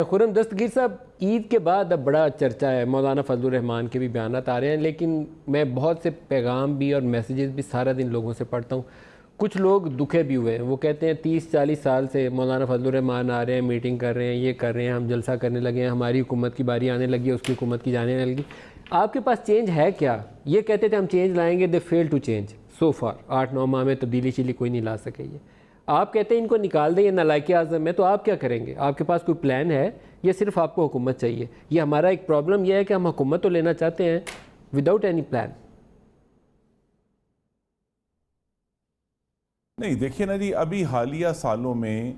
खुर्रम दस्तगीर साहब, ईद के बाद अब बड़ा चर्चा है, मौलाना फजलुर रहमान के भी बयानात आ रहे हैं, लेकिन मैं बहुत से पैगाम भी और मैसेजेस भी सारा दिन लोगों से पढ़ता हूँ। कुछ लोग दुखे भी हुए हैं, वो कहते हैं 30-40 साल से मौलाना फजलुर रहमान आ रहे हैं, मीटिंग कर रहे हैं, ये कर रहे हैं, हम जलसा करने लगे हैं, हमारी हुकूमत की बारी आने लगी है, उसकी हुकूमत की जाने लगी। आपके पास चेंज है क्या? ये कहते थे हम चेंज लाएंगे, दे फेल टू चेंज सो फार। 8-9 माह में तब्दीली कोई नहीं ला सके। ये आप कहते हैं इनको निकाल दें, ये नालायकी आज़म है, तो आप क्या करेंगे? आपके पास कोई प्लान है या सिर्फ आपको हुकूमत चाहिए? ये हमारा एक प्रॉब्लम यह है कि हम हुकूमत तो लेना चाहते हैं विदाउट एनी प्लान। नहीं, देखिए ना जी, अभी हालिया सालों में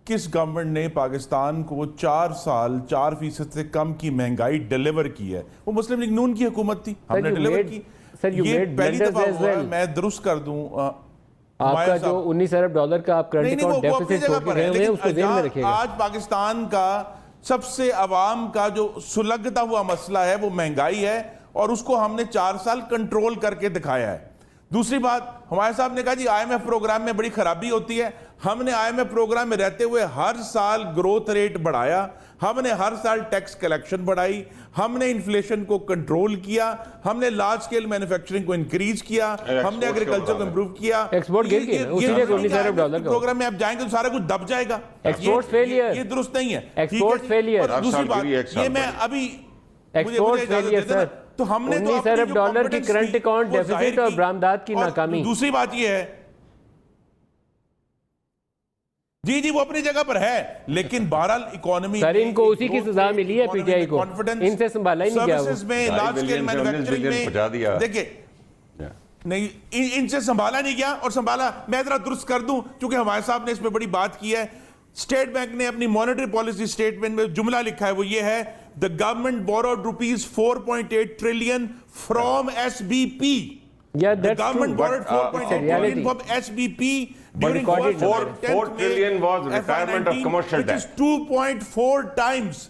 किस गवर्नमेंट ने पाकिस्तान को 4 साल 4% से कम की महंगाई डिलीवर की है? वो मुस्लिम लीग नून की हुकूमत थी, हमने डिलीवर की। ये पहली दफा हुआ है। मैं दुरुस्त कर दूं, आपका जो 19 अरब डॉलर का आप करंट अकाउंट डेफिसिट छोड़ के गए हुए हैं, उसको ध्यान में रखिएगा। आज पाकिस्तान का सबसे अवाम का जो सुलगता हुआ मसला है वो महंगाई है, और उसको हमने 4 साल कंट्रोल करके दिखाया है। दूसरी बात, हमारे साहब ने कहा जी IMF प्रोग्राम में बड़ी खराबी होती है। हमने IMF प्रोग्राम में रहते हुए हर साल ग्रोथ रेट बढ़ाया, हमने हर साल टैक्स कलेक्शन बढ़ाई, हमने इन्फ्लेशन को कंट्रोल किया, हमने लार्ज स्केल मैन्युफैक्चरिंग को इंक्रीज किया, हमने एग्रीकल्चर को इंप्रूव किया। एक्सपोर्ट गिर गया, उसीलिए 19 अरब डॉलर का प्रोग्राम में आप जाएंगे तो सारा कुछ दब जाएगा। एक्सपोर्ट फेलियर, ये दुरुस्त नहीं है। Export failure. दूसरी बात, ये मैं अभी एक्सपोर्ट फेलियर सर, तो हमने 19 अरब डॉलर की करंट अकाउंट डेफिसिट और बरामदात की नाकामी। दूसरी बात ये है जी वो अपनी जगह पर है, लेकिन बहरहाल इकोनॉमी सर इनको उसी की सजा मिली है PTI को, इनसे संभाला ही नहीं गया। सर्विसेज में, लार्ज स्केल मैन्युफैक्चरिंग में देखिए नहीं, इनसे संभाला नहीं गया। और संभाला, मैं जरा दुरुस्त कर दूं क्योंकि हमारे साहब ने इसमें बड़ी बात की है। स्टेट बैंक ने अपनी मॉनेटरी पॉलिसी स्टेटमेंट में जुमला लिखा है, वो ये है, the government borrowed rupees 4.8 trillion from SBP। Yeah, the government borrowed 4.8 trillion from SBP during 4 trillion was retirement of commercial debt, which is 2.4 times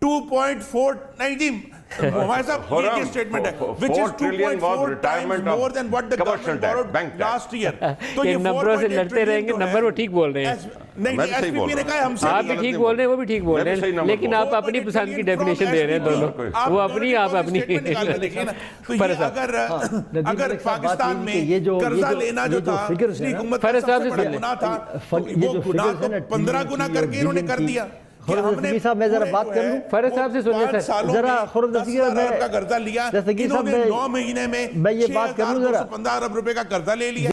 2.4 नहीं जी हमारे साहब ये स्टेटमेंट है, which is 2.4 times more than what the government borrowed last year। तो ये नंबरों से लड़ते रहेंगे, नंबर वो ठीक बोल रहे हैं। नहीं SBP ने कहा हमसे, आप भी ठीक बोल रहे हैं, वो भी ठीक बोल रहे हैं, लेकिन आप अपनी पसंद की डेफिनेशन दे रहे हैं दोनों, वो अपनी आप अपनी। तो अगर पाकिस्तान में कर्जा लेना जो था फरज साहब से सुन गुना था, वो गुना तो 15 गुना करके इन्होंने कर दिया। साहब मैं जरा बात कर लूं, फरज साहब से सुनिए सर, जरा खुर्रम दस्तगीर का कर्जा लिया, दस्तगीर साहब 9 महीने में मैं ये बात कर लूं, जरा 15 अरब रुपए का कर्जा ले लिया।